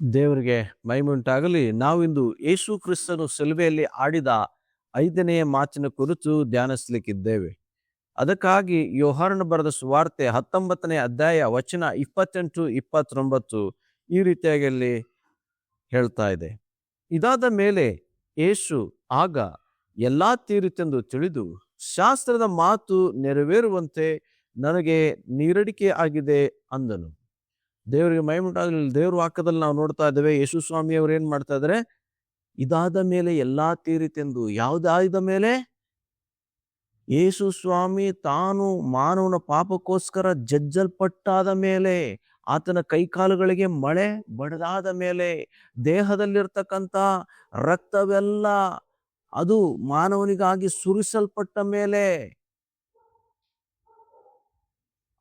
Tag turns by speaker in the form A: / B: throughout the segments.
A: ದೇವರಿಗೆ ಮಹಿಮೆಯುಂಟಾಗಲಿ. ನಾವಿಂದು ಯೇಸು ಕ್ರಿಸ್ತನು ಶಿಲುಬೆಯಲ್ಲಿ ಆಡಿದ 5ನೆಯ ಮಾತಿನ ಕುರಿತು ಧ್ಯಾನಿಸಲಿಕ್ಕಿದ್ದೇವೆ. ಅದಕ್ಕಾಗಿ ಯೋಹಾನನು ಬರೆದ ಸುವಾರ್ತೆ 19ನೇ ಅಧ್ಯಾಯ ವಚನ 28, 29 ಈ ರೀತಿಯಾಗಿ ಅಲ್ಲಿ ಹೇಳ್ತಾ ಇದೆ. ಇದಾದ ಮೇಲೆ ಯೇಸು ಆಗ ಎಲ್ಲಾ ತೀರಿತೆಂದು ತಿಳಿದು ಶಾಸ್ತ್ರದ ಮಾತು ನೆರವೇರುವಂತೆ ನನಗೆ ನೀರಡಿಕೆ ಆಗಿದೆ ಅಂದನು. ದೇವರಿಗೆ ಮಹಿಮೆಯುಂಟಾಗಲಿ. ದೇವ್ರ ವಾಕ್ಯದಲ್ಲಿ ನಾವು ನೋಡ್ತಾ ಇದ್ದೇವೆ, ಯೇಸು ಸ್ವಾಮಿ ಅವರು ಏನ್ ಮಾಡ್ತಾ ಇದ್ದಾರೆ? ಇದಾದ ಮೇಲೆ ಎಲ್ಲಾ ತೀರಿತೆಂದು. ಯಾವುದಾದ ಮೇಲೆ? ಯೇಸು ಸ್ವಾಮಿ ತಾನು ಮಾನವನ ಪಾಪಕ್ಕೋಸ್ಕರ ಜಜ್ಜಲ್ಪಟ್ಟಾದ ಮೇಲೆ, ಆತನ ಕೈಕಾಲುಗಳಿಗೆ ಮಳೆ ಬಡದಾದ ಮೇಲೆ, ದೇಹದಲ್ಲಿರ್ತಕ್ಕಂಥ ರಕ್ತವೆಲ್ಲ ಅದು ಮಾನವನಿಗಾಗಿ ಸುರಿಸಲ್ಪಟ್ಟ ಮೇಲೆ,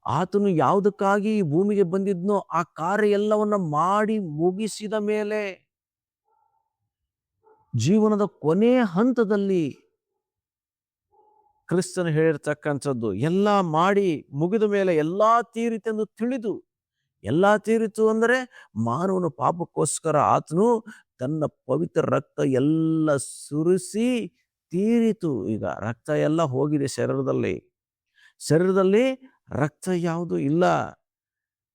A: ಆತನು ಯಾವುದಕ್ಕಾಗಿ ಈ ಭೂಮಿಗೆ ಬಂದಿದ್ನೋ ಆ ಕಾರ್ಯ ಎಲ್ಲವನ್ನ ಮಾಡಿ ಮುಗಿಸಿದ ಮೇಲೆ, ಜೀವನದ ಕೊನೆಯ ಹಂತದಲ್ಲಿ ಕ್ರಿಸ್ತನು ಹೇಳಿರ್ತಕ್ಕಂಥದ್ದು ಎಲ್ಲ ಮಾಡಿ ಮುಗಿದ ಮೇಲೆ ಎಲ್ಲಾ ತೀರಿತೆಂದು ತಿಳಿದು. ಎಲ್ಲಾ ತೀರಿತು ಅಂದರೆ ಮಾನವನ ಪಾಪಕ್ಕೋಸ್ಕರ ಆತನು ತನ್ನ ಪವಿತ್ರ ರಕ್ತ ಎಲ್ಲ ಸುರಿಸಿ ತೀರಿತು. ಈಗ ರಕ್ತ ಎಲ್ಲ ಹೋಗಿದೆ ಶರೀರದಲ್ಲಿ ರಕ್ತ ಯಾವುದು ಇಲ್ಲ.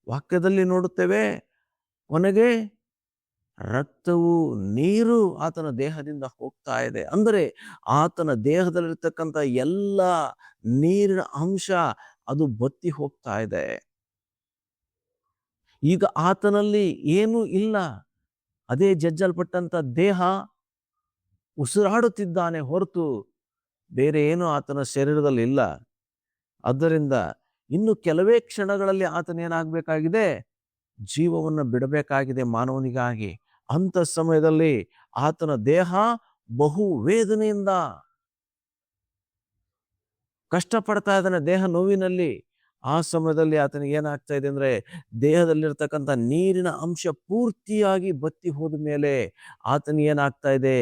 A: ವಾಕ್ಯದಲ್ಲಿ ನೋಡುತ್ತೇವೆ, ಕೊನೆಗೆ ರಕ್ತವು ನೀರು ಆತನ ದೇಹದಿಂದ ಹೋಗ್ತಾ ಇದೆ. ಅಂದರೆ ಆತನ ದೇಹದಲ್ಲಿರ್ತಕ್ಕಂಥ ಎಲ್ಲ ನೀರಿನ ಅಂಶ ಅದು ಬತ್ತಿ ಹೋಗ್ತಾ ಇದೆ. ಈಗ ಆತನಲ್ಲಿ ಏನೂ ಇಲ್ಲ. ಅದೇ ಜಜ್ಜಲ್ಪಟ್ಟಂತ ದೇಹ ಉಸಿರಾಡುತ್ತಿದ್ದಾನೆ ಹೊರತು ಬೇರೆ ಏನು ಆತನ ಶರೀರದಲ್ಲಿ ಇಲ್ಲ. ಆದ್ದರಿಂದ ಇನ್ನು ಕೆಲವೇ ಕ್ಷಣಗಳಲ್ಲಿ ಆತನೇನಾಗಬೇಕಾಗಿದೆ? ಜೀವವನ್ನು ಬಿಡಬೇಕಾಗಿದೆ ಮಾನವನಿಗಾಗಿ. ಅಂತ ಸಮಯದಲ್ಲಿ ಆತನ ದೇಹ ಬಹು ವೇದನೆಯಿಂದ ಕಷ್ಟಪಡ್ತಾ ಇದ್ದಾನೆ, ದೇಹ ನೋವಿನಲ್ಲಿ. ಆ ಸಮಯದಲ್ಲಿ ಆತನಿಗೆ ಏನಾಗ್ತಾ ಇದೆ ಅಂದ್ರೆ, ದೇಹದಲ್ಲಿರ್ತಕ್ಕಂಥ ನೀರಿನ ಅಂಶ ಪೂರ್ತಿಯಾಗಿ ಬತ್ತಿ ಹೋದ ಮೇಲೆ ಆತನಿಗೆ ಏನಾಗ್ತಾ ಇದೆ?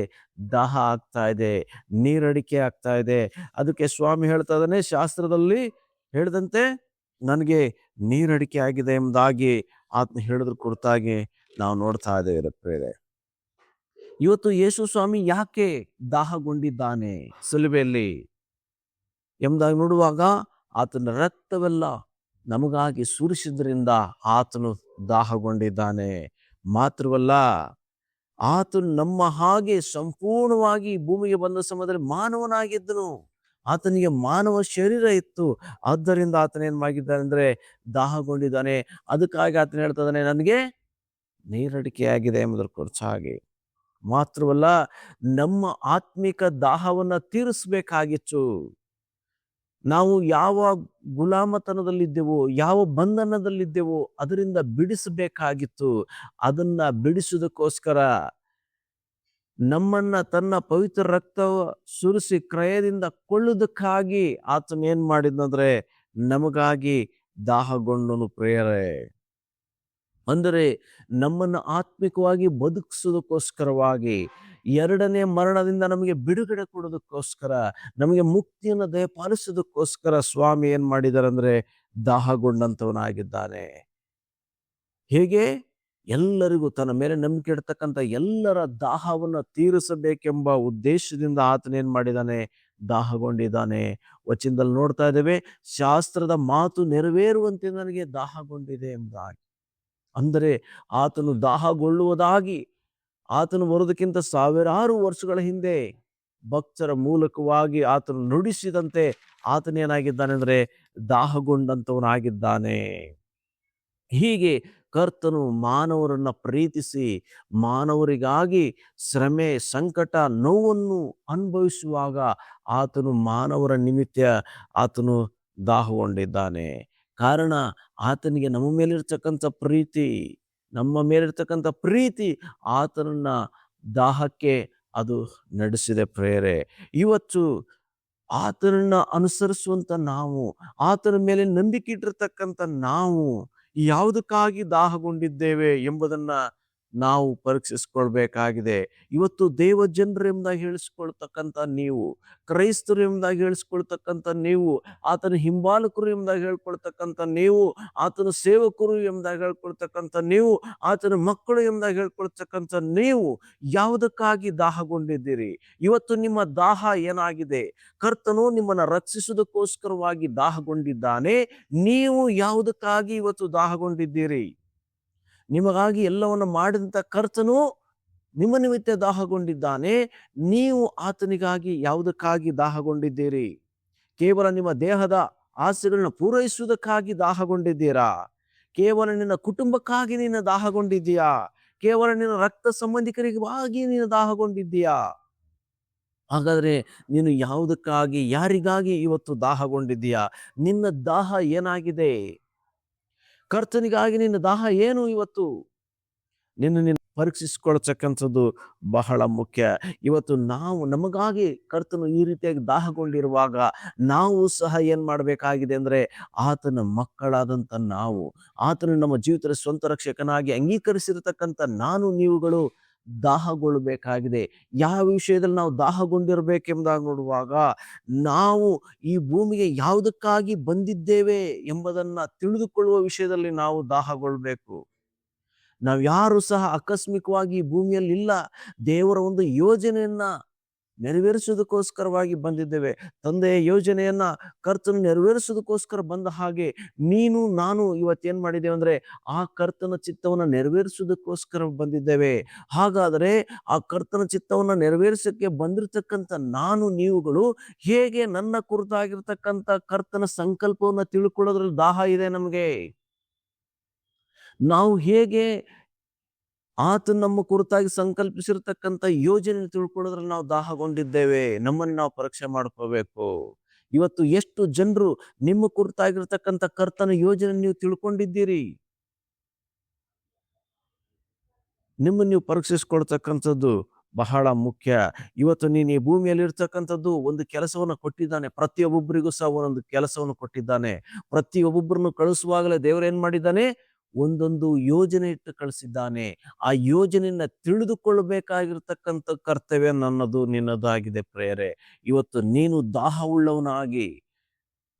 A: ದಾಹ ಆಗ್ತಾ ಇದೆ, ನೀರಡಿಕೆ ಆಗ್ತಾ ಇದೆ. ಅದಕ್ಕೆ ಸ್ವಾಮಿ ಹೇಳ್ತಾ ಇದ್ದಾನೆ, ಶಾಸ್ತ್ರದಲ್ಲಿ ಹೇಳಿದಂತೆ ನನಗೆ ನೀರಡಿಕೆ ಆಗಿದೆ ಎಂಬುದಾಗಿ ಆತನ ಹೇಳಿದ್ರ ಕುರಿತಾಗಿ ನಾವು ನೋಡ್ತಾ ಇದ್ದೇವೆ. ಇವತ್ತು ಯೇಸು ಸ್ವಾಮಿ ಯಾಕೆ ದಾಹಗೊಂಡಿದ್ದಾನೆ ಶಿಲುಬೆಯಲ್ಲಿ ಎಂಬುದಾಗಿ ನೋಡುವಾಗ, ಆತನ ರಕ್ತವೆಲ್ಲ ನಮಗಾಗಿ ಸುರಿಸಿದ್ರಿಂದ ಆತನು ದಾಹಗೊಂಡಿದ್ದಾನೆ. ಮಾತ್ರವಲ್ಲ, ಆತನು ನಮ್ಮ ಹಾಗೆ ಸಂಪೂರ್ಣವಾಗಿ ಭೂಮಿಗೆ ಬಂದ ಸಮಯದಲ್ಲಿ ಮಾನವನಾಗಿದ್ದನು. ಆತನಿಗೆ ಮಾನವ ಶರೀರ ಇತ್ತು. ಆದ್ದರಿಂದ ಆತನ ಏನ್ ಮಾಡಿದ್ದಾನೆ ಅಂದ್ರೆ ದಾಹಗೊಂಡಿದ್ದಾನೆ. ಅದಕ್ಕಾಗಿ ಆತನ ಹೇಳ್ತಾ ಇದ್ದಾನೆ, ನನಗೆ ನೀರಡಿಕೆ ಆಗಿದೆ ಎಂಬುದರ ಕುರಿತಾಗಿ. ಮಾತ್ರವಲ್ಲ, ನಮ್ಮ ಆತ್ಮಿಕ ದಾಹವನ್ನ ತೀರಿಸಬೇಕಾಗಿತ್ತು. ನಾವು ಯಾವ ಗುಲಾಮತನದಲ್ಲಿದ್ದೆವೋ, ಯಾವ ಬಂಧನದಲ್ಲಿದ್ದೆವೋ ಅದರಿಂದ ಬಿಡಿಸಬೇಕಾಗಿತ್ತು. ಅದನ್ನ ಬಿಡಿಸುವುದಕ್ಕೋಸ್ಕರ ನಮ್ಮನ್ನ ತನ್ನ ಪವಿತ್ರ ರಕ್ತ ಸುರಿಸಿ ಕ್ರಯದಿಂದ ಕೊಳ್ಳುವುದಕ್ಕಾಗಿ ಆತನ ಏನ್ ಮಾಡಿದ್ನಂದ್ರೆ ನಮಗಾಗಿ ದಾಹಗೊಂಡನು ಪ್ರಿಯರೇ. ಅಂದರೆ ನಮ್ಮನ್ನು ಆತ್ಮಿಕವಾಗಿ ಬದುಕಿಸೋದಕ್ಕೋಸ್ಕರವಾಗಿ, 2ನೇ ಮರಣದಿಂದ ನಮಗೆ ಬಿಡುಗಡೆ ಕೊಡೋದಕ್ಕೋಸ್ಕರ, ನಮಗೆ ಮುಕ್ತಿಯನ್ನು ದಯಪಾಲಿಸೋದಕ್ಕೋಸ್ಕರ ಸ್ವಾಮಿ ಏನ್ ಮಾಡಿದ್ದಾರೆ ಅಂದ್ರೆ ದಾಹಗೊಂಡಂತವನಾಗಿದ್ದಾನೆ. ಹೇಗೆ? ಎಲ್ಲರಿಗೂ ತನ್ನ ಮೇಲೆ ನಂಬಿಕೆ ಇಡ್ತಕ್ಕಂಥ ಎಲ್ಲರ ದಾಹವನ್ನು ತೀರಿಸಬೇಕೆಂಬ ಉದ್ದೇಶದಿಂದ ಆತನ ಏನ್ ಮಾಡಿದ್ದಾನೆ? ದಾಹಗೊಂಡಿದ್ದಾನೆ. ವಚನದಲ್ಲಿ ನೋಡ್ತಾ ಇದ್ದೇವೆ, ಶಾಸ್ತ್ರದ ಮಾತು ನೆರವೇರುವಂತೆ ನನಗೆ ದಾಹಗೊಂಡಿದೆ ಎಂಬುದಾಗಿ. ಅಂದರೆ ಆತನು ದಾಹಗೊಳ್ಳುವುದಾಗಿ ಆತನು ಬರೋದಕ್ಕಿಂತ ಸಾವಿರಾರು ವರ್ಷಗಳ ಹಿಂದೆ ಭಕ್ತರ ಮೂಲಕವಾಗಿ ಆತನು ನುಡಿಸಿದಂತೆ ಆತನೇನಾಗಿದ್ದಾನೆ ಅಂದ್ರೆ ದಾಹಗೊಂಡಂತವನಾಗಿದ್ದಾನೆ. ಹೀಗೆ ಕರ್ತನು ಮಾನವರನ್ನ ಪ್ರೀತಿಸಿ ಮಾನವರಿಗಾಗಿ ಶ್ರಮೆ, ಸಂಕಟ, ನೋವನ್ನು ಅನುಭವಿಸುವಾಗ ಆತನು ಮಾನವರ ನಿಮಿತ್ತ ಆತನು ದಾಹಗೊಂಡಿದ್ದಾನೆ. ಕಾರಣ ಆತನಿಗೆ ನಮ್ಮ ಮೇಲಿರ್ತಕ್ಕಂಥ ಪ್ರೀತಿ ಆತನನ್ನ ದಾಹಕ್ಕೆ ಅದು ನಡೆಸಿದೆ ಪ್ರೇರೆ. ಇವತ್ತು ಆತನನ್ನ ಅನುಸರಿಸುವಂತ ನಾವು, ಆತನ ಮೇಲೆ ನಂಬಿಕೆ ಇಟ್ಟಿರ್ತಕ್ಕಂಥ ನಾವು ಯಾವುದಕ್ಕಾಗಿ ದಾಹಗೊಂಡಿದ್ದೇವೆ ಎಂಬುದನ್ನ ನಾವು ಪರೀಕ್ಷಿಸ್ಕೊಳ್ಬೇಕಾಗಿದೆ. ಇವತ್ತು ದೇವ ಜನರು ಎಂಬುದಾಗಿ ಹೇಳಿಸ್ಕೊಳ್ತಕ್ಕಂಥ ನೀವು, ಕ್ರೈಸ್ತರು ಎಂಬುದಾಗಿ ಹೇಳಿಸ್ಕೊಳ್ತಕ್ಕಂಥ ನೀವು, ಆತನ ಹಿಂಬಾಲಕರು ಎಂಬುದಾಗಿ ಹೇಳ್ಕೊಳ್ತಕ್ಕಂಥ ನೀವು, ಆತನ ಸೇವಕರು ಎಂಬುದಾಗಿ ಹೇಳ್ಕೊಳ್ತಕ್ಕಂಥ ನೀವು, ಆತನ ಮಕ್ಕಳು ಎಂಬುದಾಗಿ ಹೇಳ್ಕೊಳ್ತಕ್ಕಂಥ ನೀವು ಯಾವುದಕ್ಕಾಗಿ ದಾಹಗೊಂಡಿದ್ದೀರಿ? ಇವತ್ತು ನಿಮ್ಮ ದಾಹ ಏನಾಗಿದೆ? ಕರ್ತನು ನಿಮ್ಮನ್ನು ರಕ್ಷಿಸುವುದಕ್ಕೋಸ್ಕರವಾಗಿ ದಾಹಗೊಂಡಿದ್ದಾನೆ. ನೀವು ಯಾವುದಕ್ಕಾಗಿ ಇವತ್ತು ದಾಹಗೊಂಡಿದ್ದೀರಿ? ನಿಮಗಾಗಿ ಎಲ್ಲವನ್ನು ಮಾಡಿದಂಥ ಕರ್ತನು ನಿಮ್ಮ ನಿಮಿತ್ತ ದಾಹಗೊಂಡಿದ್ದಾನೆ. ನೀವು ಆತನಿಗಾಗಿ ಯಾವುದಕ್ಕಾಗಿ ದಾಹಗೊಂಡಿದ್ದೀರಿ? ಕೇವಲ ನಿಮ್ಮ ದೇಹದ ಆಸೆಗಳನ್ನ ಪೂರೈಸುವುದಕ್ಕಾಗಿ ದಾಹಗೊಂಡಿದ್ದೀರಾ? ಕೇವಲ ನಿನ್ನ ಕುಟುಂಬಕ್ಕಾಗಿ ನೀನು ದಾಹಗೊಂಡಿದ್ದೀಯಾ? ಕೇವಲ ನಿನ್ನ ರಕ್ತ ಸಂಬಂಧಿಕರಿಗಾಗಿ ನೀನು ದಾಹಗೊಂಡಿದ್ದೀಯಾ? ಹಾಗಾದ್ರೆ ನೀನು ಯಾವುದಕ್ಕಾಗಿ, ಯಾರಿಗಾಗಿ ಇವತ್ತು ದಾಹಗೊಂಡಿದ್ದೀಯಾ? ನಿನ್ನ ದಾಹ ಏನಾಗಿದೆ? ಕರ್ತನಿಗಾಗಿ ನಿನ್ನ ದಾಹ ಏನು ಇವತ್ತು? ನಿನ್ನ ಪರೀಕ್ಷಿಸಿಕೊಳ್ತಕ್ಕಂಥದ್ದು ಬಹಳ ಮುಖ್ಯ. ಇವತ್ತು ನಾವು ನಮಗಾಗಿ ಕರ್ತನು ಈ ರೀತಿಯಾಗಿ ದಾಹಗೊಂಡಿರುವಾಗ ನಾವು ಸಹ ಏನ್ ಮಾಡಬೇಕಾಗಿದೆ ಅಂದ್ರೆ, ಆತನ ಮಕ್ಕಳಾದಂಥ ನಾವು, ಆತನ ನಮ್ಮ ಜೀವಿತದ ಸ್ವಂತ ರಕ್ಷಕನಾಗಿ ಅಂಗೀಕರಿಸಿರತಕ್ಕಂಥ ನಾನು ನೀವುಗಳು ದಾಹಗೊಳ್ಳಬೇಕಾಗಿದೆ. ಯಾವ ವಿಷಯದಲ್ಲಿ ನಾವು ದಾಹಗೊಂಡಿರ್ಬೇಕೆಂಬುದಾಗಿ ನೋಡುವಾಗ, ನಾವು ಈ ಭೂಮಿಗೆ ಯಾವುದಕ್ಕಾಗಿ ಬಂದಿದ್ದೇವೆ ಎಂಬುದನ್ನ ತಿಳಿದುಕೊಳ್ಳುವ ವಿಷಯದಲ್ಲಿ ನಾವು ದಾಹಗೊಳ್ಬೇಕು. ನಾವು ಯಾರು ಸಹ ಆಕಸ್ಮಿಕವಾಗಿ ಈ ಭೂಮಿಯಲ್ಲಿ ಇಲ್ಲ. ದೇವರ ಒಂದು ಯೋಜನೆಯನ್ನ ನೆರವೇರಿಸುವುದಕ್ಕೋಸ್ಕರವಾಗಿ ಬಂದಿದ್ದೇವೆ. ತಂದೆಯ ಯೋಜನೆಯನ್ನ ಕರ್ತನು ನೆರವೇರಿಸುವುದಕ್ಕೋಸ್ಕರ ಬಂದ ಹಾಗೆ ನೀನು ನಾನು ಇವತ್ತೇನ್ ಮಾಡಿದ್ದೇವೆ ಅಂದ್ರೆ, ಆ ಕರ್ತನ ಚಿತ್ತವನ್ನ ನೆರವೇರಿಸುವುದಕ್ಕೋಸ್ಕರ ಬಂದಿದ್ದೇವೆ. ಹಾಗಾದರೆ ಆ ಕರ್ತನ ಚಿತ್ತವನ್ನ ನೆರವೇರಿಸಕ್ಕೆ ಬಂದಿರತಕ್ಕಂಥ ನಾನು ನೀವುಗಳು ಹೇಗೆ ನನ್ನ ಕುರಿತಾಗಿರ್ತಕ್ಕಂಥ ಕರ್ತನ ಸಂಕಲ್ಪವನ್ನ ತಿಳ್ಕೊಳ್ಳೋದ್ರಲ್ಲಿ ದಾಹ ಇದೆ ನಮಗೆ? ನಾವು ಹೇಗೆ ಆತ ನಮ್ಮ ಕುರಿತಾಗಿ ಸಂಕಲ್ಪಿಸಿರ್ತಕ್ಕಂಥ ಯೋಜನೆ ತಿಳ್ಕೊಳ್ಳೋದ್ರಲ್ಲಿ ನಾವು ದಾಹಗೊಂಡಿದ್ದೇವೆ? ನಮ್ಮನ್ನು ನಾವು ಪರೀಕ್ಷೆ ಮಾಡ್ಕೋಬೇಕು. ಇವತ್ತು ಎಷ್ಟು ಜನರು ನಿಮ್ಮ ಕುರಿತಾಗಿರ್ತಕ್ಕಂಥ ಕರ್ತನ ಯೋಜನೆ ನೀವು ತಿಳ್ಕೊಂಡಿದ್ದೀರಿ? ನಿಮ್ಮನ್ನು ನೀವು ಪರೀಕ್ಷಿಸ್ಕೊಳ್ತಕ್ಕಂಥದ್ದು ಬಹಳ ಮುಖ್ಯ. ಇವತ್ತು ನೀನು ಈ ಭೂಮಿಯಲ್ಲಿ ಇರ್ತಕ್ಕಂಥದ್ದು ಒಂದು ಕೆಲಸವನ್ನು ಕೊಟ್ಟಿದ್ದಾನೆ. ಪ್ರತಿಯೊಬ್ಬೊಬ್ಬರಿಗೂ ಸಹ ಒಂದೊಂದು ಕೆಲಸವನ್ನು ಕೊಟ್ಟಿದ್ದಾನೆ. ಪ್ರತಿಯೊಬ್ಬೊಬ್ಬರನ್ನು ಕಳಿಸುವಾಗಲೇ ದೇವರು ಏನ್ ಮಾಡಿದ್ದಾನೆ? ಒಂದೊಂದು ಯೋಜನೆ ಇಟ್ಟು ಕಳಿಸಿದ್ದಾನೆ. ಆ ಯೋಜನೆಯನ್ನ ತಿಳಿದುಕೊಳ್ಳಬೇಕಾಗಿರ್ತಕ್ಕಂಥ ಕರ್ತವ್ಯ ನನ್ನದು ನಿನ್ನದಾಗಿದೆ ಪ್ರೇಯರೇ. ಇವತ್ತು ನೀನು ದಾಹವುಳ್ಳವನಾಗಿ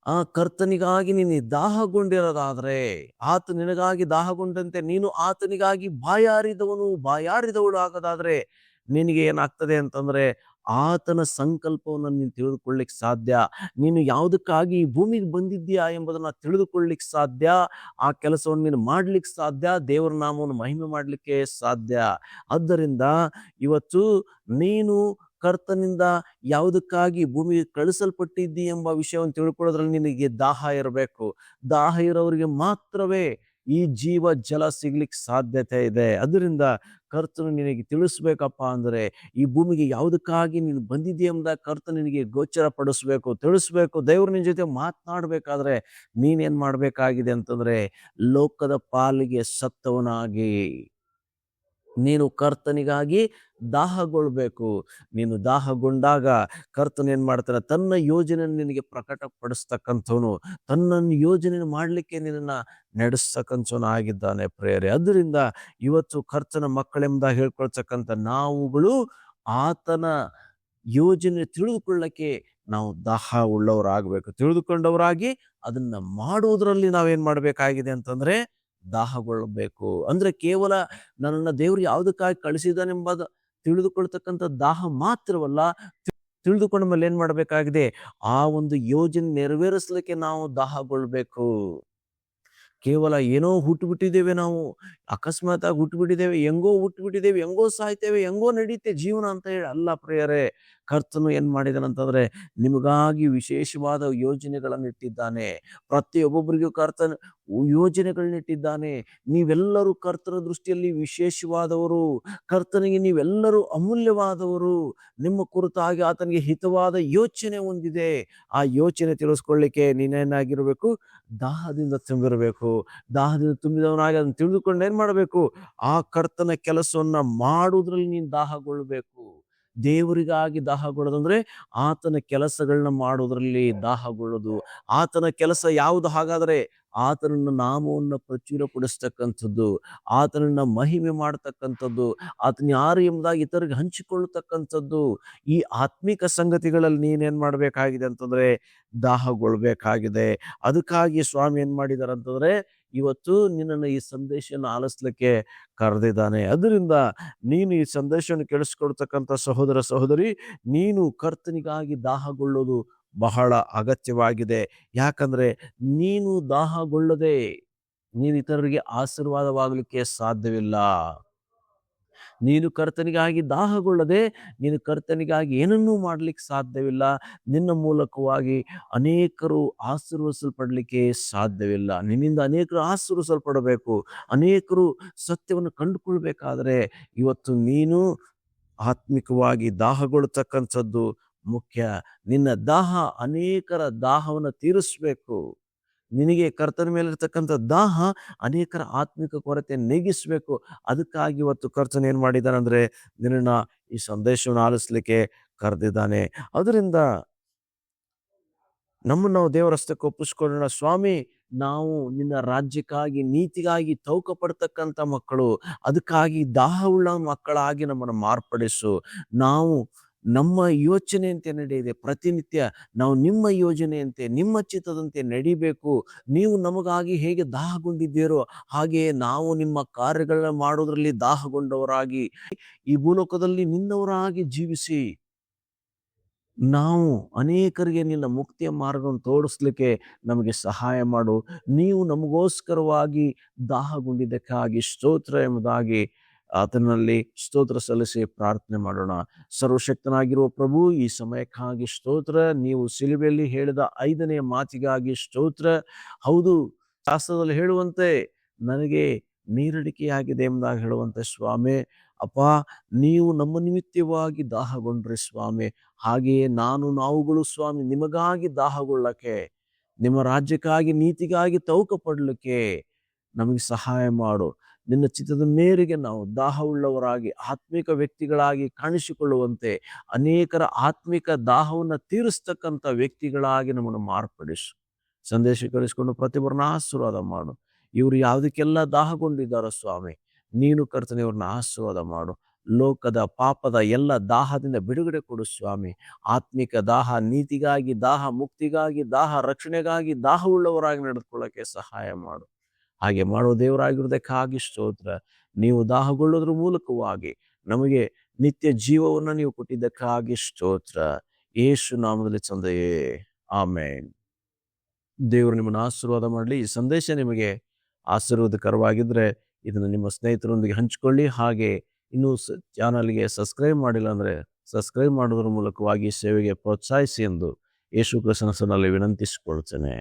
A: ಆ ಕರ್ತನಿಗಾಗಿ ನೀನು ದಾಹಗೊಂಡಿರೋದಾದ್ರೆ, ಆತ ನಿನಗಾಗಿ ದಾಹಗೊಂಡಂತೆ ನೀನು ಆತನಿಗಾಗಿ ಬಾಯಾರಿದವಳು ಆಗೋದಾದ್ರೆ ನಿನಗೆ ಏನಾಗ್ತದೆ ಅಂತಂದ್ರೆ, ಆತನ ಸಂಕಲ್ಪವನ್ನು ನೀನು ತಿಳಿದುಕೊಳ್ಳಿಕ್ ಸಾಧ್ಯ. ನೀನು ಯಾವುದಕ್ಕಾಗಿ ಈ ಭೂಮಿಗೆ ಬಂದಿದ್ದೀಯಾ ಎಂಬುದನ್ನ ತಿಳಿದುಕೊಳ್ಳಿಕ್ ಸಾಧ್ಯ. ಆ ಕೆಲಸವನ್ನು ನೀನು ಮಾಡ್ಲಿಕ್ಕೆ ಸಾಧ್ಯ. ದೇವರ ನಾಮವನ್ನು ಮಹಿಮೆ ಮಾಡ್ಲಿಕ್ಕೆ ಸಾಧ್ಯ. ಆದ್ದರಿಂದ ಇವತ್ತು ನೀನು ಕರ್ತನಿಂದ ಯಾವುದಕ್ಕಾಗಿ ಭೂಮಿಗೆ ಕಳಿಸಲ್ಪಟ್ಟಿದ್ದಿ ಎಂಬ ವಿಷಯವನ್ನು ತಿಳ್ಕೊಳ್ಳೋದ್ರಲ್ಲಿ ನಿನಗೆ ದಾಹ ಇರಬೇಕು. ದಾಹ ಇರೋರಿಗೆ ಮಾತ್ರವೇ ಈ ಜೀವ ಜಲ ಸಿಗ್ಲಿಕ್ಕೆ ಸಾಧ್ಯತೆ ಇದೆ. ಅದರಿಂದ ಕರ್ತನು ನಿನಗೆ ತಿಳಿಸ್ಬೇಕಪ್ಪ ಅಂದ್ರೆ, ಈ ಭೂಮಿಗೆ ಯಾವುದಕ್ಕಾಗಿ ನೀನು ಬಂದಿದ್ದೀಯ ಎಂಬುದಾಗಿ ಕರ್ತನು ನಿನಗೆ ಗೋಚರ ಪಡಿಸ್ಬೇಕು, ತಿಳಿಸ್ಬೇಕು. ದೇವ್ರ ನಿನ್ನ ಜೊತೆ ಮಾತನಾಡ್ಬೇಕಾದ್ರೆ ನೀನೇನ್ ಮಾಡ್ಬೇಕಾಗಿದೆ ಅಂತಂದ್ರೆ, ಲೋಕದ ಪಾಲಿಗೆ ಸತ್ತವನಾಗಿ ನೀನು ಕರ್ತನಿಗಾಗಿ ದಾಹಗೊಳ್ಬೇಕು. ನೀನು ದಾಹಗೊಂಡಾಗ ಕರ್ತನ ಏನ್ ಮಾಡ್ತಾನೆ? ತನ್ನ ಯೋಜನೆಯನ್ನು ನಿನಗೆ ಪ್ರಕಟಪಡಿಸ್ತಕ್ಕಂಥವನು, ತನ್ನ ಯೋಜನೆ ಮಾಡ್ಲಿಕ್ಕೆ ನಿನ್ನನ್ನ ನಡೆಸ್ತಕ್ಕಂಥವನು ಆಗಿದ್ದಾನೆ ಪ್ರೇಯರೇ. ಅದರಿಂದ ಇವತ್ತು ಕರ್ತನ ಮಕ್ಕಳೆಂಬುದಾಗಿ ಹೇಳ್ಕೊಳ್ತಕ್ಕಂಥ ನಾವುಗಳು ಆತನ ಯೋಜನೆ ತಿಳಿದುಕೊಳ್ಳಕ್ಕೆ ನಾವು ದಾಹ ಉಳ್ಳವರಾಗಬೇಕು. ತಿಳಿದುಕೊಂಡವರಾಗಿ ಅದನ್ನ ಮಾಡುವುದರಲ್ಲಿ ನಾವೇನ್ ಮಾಡ್ಬೇಕಾಗಿದೆ ಅಂತಂದ್ರೆ, ದಾಹಗೊಳ್ಳಬೇಕು. ಅಂದ್ರೆ ಕೇವಲ ನನ್ನನ್ನ ದೇವರು ಯಾವುದಕ್ಕಾಗಿ ಕಳಿಸಿದಾನೆಂಬುದು ತಿಳಿದುಕೊಳ್ತಕ್ಕಂಥ ದಾಹ ಮಾತ್ರವಲ್ಲ, ತಿಳಿದುಕೊಂಡ ಮೇಲೆ ಏನ್ ಮಾಡ್ಬೇಕಾಗಿದೆ? ಆ ಒಂದು ಯೋಜನೆ ನೆರವೇರಿಸಲಿಕ್ಕೆ ನಾವು ದಾಹಗೊಳ್ಬೇಕು. ಕೇವಲ ಏನೋ ಹುಟ್ಟುಬಿಟ್ಟಿದ್ದೇವೆ, ನಾವು ಅಕಸ್ಮಾತ್ ಆಗಿ ಹುಟ್ಟುಬಿಟ್ಟಿದ್ದೇವೆ, ಹೆಂಗೋ ಹುಟ್ಟುಬಿಟ್ಟಿದ್ದೇವೆ, ಹೆಂಗೋ ಸಾಯ್ತೇವೆ, ಹೆಂಗೋ ನಡೀತೆ ಜೀವನ ಅಂತ ಹೇಳಿ ಅಲ್ಲ ಪ್ರಿಯರೇ. ಕರ್ತನು ಏನ್ ಮಾಡಿದಾನಂತಂದ್ರೆ, ನಿಮಗಾಗಿ ವಿಶೇಷವಾದ ಯೋಜನೆಗಳನ್ನು ಇಟ್ಟಿದ್ದಾನೆ. ಪ್ರತಿಯೊಬ್ಬೊಬ್ಬರಿಗೂ ಕರ್ತನ ಯೋಜನೆಗಳನ್ನಿಟ್ಟಿದ್ದಾನೆ. ನೀವೆಲ್ಲರೂ ಕರ್ತನ ದೃಷ್ಟಿಯಲ್ಲಿ ವಿಶೇಷವಾದವರು. ಕರ್ತನಿಗೆ ನೀವೆಲ್ಲರೂ ಅಮೂಲ್ಯವಾದವರು. ನಿಮ್ಮ ಕುರಿತಾಗಿ ಆತನಿಗೆ ಹಿತವಾದ ಯೋಚನೆ ಹೊಂದಿದೆ. ಆ ಯೋಚನೆ ತಿಳಿಸ್ಕೊಳ್ಳಿಕ್ಕೆ ನೀನೇನಾಗಿರ್ಬೇಕು? ದಾಹದಿಂದ ತುಂಬಿರಬೇಕು. ದಾಹದಿಂದ ತುಂಬಿದವನಾಗಿ ಅದನ್ನು ತಿಳಿದುಕೊಂಡು ಏನ್ ಮಾಡಬೇಕು? ಆ ಕರ್ತನ ಕೆಲಸವನ್ನ ಮಾಡುವುದ್ರಲ್ಲಿ ನೀನು ದಾಹಗೊಳ್ಬೇಕು. ದೇವರಿಗಾಗಿ ದಾಹಗೊಳ್ಳೋದಂದ್ರೆ ಆತನ ಕೆಲಸಗಳನ್ನ ಮಾಡೋದ್ರಲ್ಲಿ ದಾಹಗೊಳ್ಳೋದು. ಆತನ ಕೆಲಸ ಯಾವುದು ಹಾಗಾದ್ರೆ? ಆತನನ್ನ ನಾಮವನ್ನು ಪ್ರಚುರಪಡಿಸ್ತಕ್ಕಂಥದ್ದು, ಆತನನ್ನ ಮಹಿಮೆ ಮಾಡತಕ್ಕಂಥದ್ದು, ಆತನ ಯಾರು ಎಂಬುದಾಗಿ ಇತರಿಗೆ ಹಂಚಿಕೊಳ್ಳತಕ್ಕಂಥದ್ದು. ಈ ಆತ್ಮಿಕ ಸಂಗತಿಗಳಲ್ಲಿ ನೀನೇನ್ ಮಾಡ್ಬೇಕಾಗಿದೆ ಅಂತಂದ್ರೆ ದಾಹಗೊಳ್ಬೇಕಾಗಿದೆ. ಅದಕ್ಕಾಗಿ ಸ್ವಾಮಿ ಏನ್ ಮಾಡಿದಾರೆ ಅಂತಂದ್ರೆ ಇವತ್ತು ನಿನ್ನನ್ನು ಈ ಸಂದೇಶನ ಆಲಿಸ್ಲಿಕ್ಕೆ ಕರೆದಿದ್ದಾನೆ. ಅದರಿಂದ ನೀನು ಈ ಸಂದೇಶವನ್ನು ಕೇಳಿಸ್ಕೊಳ್ತಕ್ಕಂಥ ಸಹೋದರ ಸಹೋದರಿ, ನೀನು ಕರ್ತನಿಗಾಗಿ ದಾಹಗೊಳ್ಳೋದು ಬಹಳ ಅಗತ್ಯವಾಗಿದೆ. ಯಾಕಂದ್ರೆ ನೀನು ದಾಹಗೊಳ್ಳದೆ ನೀನು ಇತರರಿಗೆ ಆಶೀರ್ವಾದವಾಗಲಿಕ್ಕೆ ಸಾಧ್ಯವಿಲ್ಲ. ನೀನು ಕರ್ತನಿಗಾಗಿ ದಾಹಗೊಳ್ಳದೆ ನೀನು ಕರ್ತನಿಗಾಗಿ ಏನನ್ನೂ ಮಾಡ್ಲಿಕ್ಕೆ ಸಾಧ್ಯವಿಲ್ಲ. ನಿನ್ನ ಮೂಲಕವಾಗಿ ಅನೇಕರು ಆಶೀರ್ವದಿಸಲ್ಪಡಲಿಕ್ಕೆ ಸಾಧ್ಯವಿಲ್ಲ. ನಿನ್ನಿಂದ ಅನೇಕರು ಆಶೀರ್ವದಿಸಲ್ಪಡಬೇಕು. ಅನೇಕರು ಸತ್ಯವನ್ನು ಕಂಡುಕೊಳ್ಬೇಕಾದ್ರೆ ಇವತ್ತು ನೀನು ಆತ್ಮಿಕವಾಗಿ ದಾಹಗೊಳ್ತಕ್ಕಂಥದ್ದು ಮುಖ್ಯ. ನಿನ್ನ ದಾಹ ಅನೇಕರ ದಾಹವನ್ನು ತೀರಿಸ್ಬೇಕು. ನಿನಗೆ ಕರ್ತನ ಮೇಲೆ ಇರ್ತಕ್ಕಂಥ ದಾಹ ಅನೇಕರ ಆತ್ಮಿಕ ಕೊರತೆ ನೀಗಿಸ್ಬೇಕು. ಅದಕ್ಕಾಗಿ ಇವತ್ತು ಕರ್ತನ ಏನ್ ಮಾಡಿದ್ದಾನೆ ಅಂದ್ರೆ ನಿನ್ನ ಈ ಸಂದೇಶವನ್ನು ಆಲಿಸ್ಲಿಕ್ಕೆ ಕರೆದಿದ್ದಾನೆ. ಅದರಿಂದ ನಮ್ಮನ್ನು ನಾವು ದೇವರಸ್ತಕ್ಕೆ ಒಪ್ಪಿಸ್ಕೊಳ್ಳೋಣ. ಸ್ವಾಮಿ, ನಾವು ನಿನ್ನ ರಾಜ್ಯಕ್ಕಾಗಿ ನೀತಿಗಾಗಿ ತೌಕ ಪಡ್ತಕ್ಕಂಥ ಮಕ್ಕಳು, ಅದಕ್ಕಾಗಿ ದಾಹವುಳ್ಳ ಮಕ್ಕಳಾಗಿ ನಮ್ಮನ್ನು ಮಾರ್ಪಡಿಸು. ನಾವು ನಮ್ಮ ಯೋಚನೆಯಂತೆ ನಡೆಯದೆ ಪ್ರತಿನಿತ್ಯ ನಾವು ನಿಮ್ಮ ಯೋಜನೆಯಂತೆ ನಿಮ್ಮ ಚಿತ್ತದಂತೆ ನಡಿಬೇಕು. ನೀವು ನಮಗಾಗಿ ಹೇಗೆ ದಾಹಗೊಂಡಿದ್ದೀರೋ ಹಾಗೆಯೇ ನಾವು ನಿಮ್ಮ ಕಾರ್ಯಗಳನ್ನ ಮಾಡೋದ್ರಲ್ಲಿ ದಾಹಗೊಂಡವರಾಗಿ ಈ ಭೂಲೋಕದಲ್ಲಿ ನಿನ್ನವರಾಗಿ ಜೀವಿಸಿ ನಾವು ಅನೇಕರಿಗೆ ನಿನ್ನ ಮುಕ್ತಿಯ ಮಾರ್ಗವನ್ನು ತೋರಿಸ್ಲಿಕ್ಕೆ ನಮಗೆ ಸಹಾಯ ಮಾಡು. ನೀವು ನಮಗೋಸ್ಕರವಾಗಿ ದಾಹಗೊಂಡಿದ್ದಕ್ಕಾಗಿ ಸ್ತೋತ್ರ ಎಂಬುದಾಗಿ ಆತನಲ್ಲಿ ಸ್ತೋತ್ರ ಸಲ್ಲಿಸಿ ಪ್ರಾರ್ಥನೆ ಮಾಡೋಣ. ಸರ್ವಶಕ್ತನಾಗಿರುವ ಪ್ರಭು, ಈ ಸಮಯಕ್ಕಾಗಿ ಸ್ತೋತ್ರ. ನೀವು ಸಿಲುಬೆಯಲ್ಲಿ ಹೇಳಿದ 5ನೇ ಮಾತಿಗಾಗಿ ಸ್ತೋತ್ರ. ಹೌದು, ಶಾಸ್ತ್ರದಲ್ಲಿ ಹೇಳುವಂತೆ ನನಗೆ ನೀರಡಿಕೆಯಾಗಿದೆ ಎಂಬುದಾಗಿ ಹೇಳುವಂತೆ ಸ್ವಾಮಿ, ಅಪ್ಪ, ನೀವು ನಮ್ಮ ನಿಮಿತ್ತವಾಗಿ ದಾಹಗೊಂಡ್ರಿ ಸ್ವಾಮಿ. ಹಾಗೆಯೇ ನಾವುಗಳು ಸ್ವಾಮಿ ನಿಮಗಾಗಿ ದಾಹಗೊಳ್ಳಕ್ಕೆ, ನಿಮ್ಮ ರಾಜ್ಯಕ್ಕಾಗಿ ನೀತಿಗಾಗಿ ತೌಕ ಪಡಲಿಕ್ಕೆ ನಮಗೆ ಸಹಾಯ ಮಾಡು. ನಿನ್ನ ಚಿತ್ತದ ಮೇರೆಗೆ ನಾವು ದಾಹವುಳ್ಳವರಾಗಿ ಆತ್ಮಿಕ ವ್ಯಕ್ತಿಗಳಾಗಿ ಕಾಣಿಸಿಕೊಳ್ಳುವಂತೆ ಅನೇಕರ ಆತ್ಮಿಕ ದಾಹವನ್ನು ತೀರಿಸ್ತಕ್ಕಂಥ ವ್ಯಕ್ತಿಗಳಾಗಿ ನಮ್ಮನ್ನು ಮಾರ್ಪಡಿಸು. ಸಂದೇಶ ಕಳಿಸಿಕೊಂಡು ಪ್ರತಿಯೊಬ್ಬರನ್ನ ಆಶೀರ್ವಾದ ಮಾಡು. ಇವರು ಯಾವುದಕ್ಕೆಲ್ಲ ದಾಹಗೊಂಡಿದ್ದಾರೋ ಸ್ವಾಮಿ, ನೀನು ಕರ್ತನೆ ಇವ್ರನ್ನ ಆಶೀರ್ವಾದ ಮಾಡು. ಲೋಕದ ಪಾಪದ ಎಲ್ಲ ದಾಹದಿಂದ ಬಿಡುಗಡೆ ಕೊಡು ಸ್ವಾಮಿ. ಆತ್ಮಿಕ ದಾಹ, ನೀತಿಗಾಗಿ ದಾಹ, ಮುಕ್ತಿಗಾಗಿ ದಾಹ, ರಕ್ಷಣೆಗಾಗಿ ದಾಹವುಳ್ಳವರಾಗಿ ನಡೆದುಕೊಳ್ಳಕ್ಕೆ ಸಹಾಯ ಮಾಡು. ಹಾಗೆ ಮಾಡೋ ದೇವರಾಗಿರೋದಕ್ಕಾಗಿ ಸ್ತೋತ್ರ. ನೀವು ದಾಹಗೊಳ್ಳೋದ್ರ ಮೂಲಕವಾಗಿ ನಮಗೆ ನಿತ್ಯ ಜೀವವನ್ನು ನೀವು ಕೊಟ್ಟಿದ್ದಕ್ಕಾಗಿ ಸ್ತೋತ್ರ. ಯೇಸು ನಾಮದಲ್ಲಿ ತಂದೆಯೇ, ಆಮೇನ್. ದೇವರು ನಿಮ್ಮನ್ನು ಆಶೀರ್ವಾದ ಮಾಡಲಿ. ಈ ಸಂದೇಶ ನಿಮಗೆ ಆಶೀರ್ವಾದಕರವಾಗಿದ್ರೆ ಇದನ್ನು ನಿಮ್ಮ ಸ್ನೇಹಿತರೊಂದಿಗೆ ಹಂಚಿಕೊಳ್ಳಿ. ಹಾಗೆ ಇನ್ನೂ ಚಾನಲ್ಗೆ ಸಬ್ಸ್ಕ್ರೈಬ್ ಮಾಡಿಲ್ಲ ಅಂದರೆ ಸಬ್ಸ್ಕ್ರೈಬ್ ಮಾಡೋದ್ರ ಮೂಲಕವಾಗಿ ಸೇವೆಗೆ ಪ್ರೋತ್ಸಾಹಿಸಿ ಎಂದು ಯೇಸು ಕ್ರಿಸ್ತನಲ್ಲಿ ವಿನಂತಿಸಿಕೊಳ್ತೇನೆ.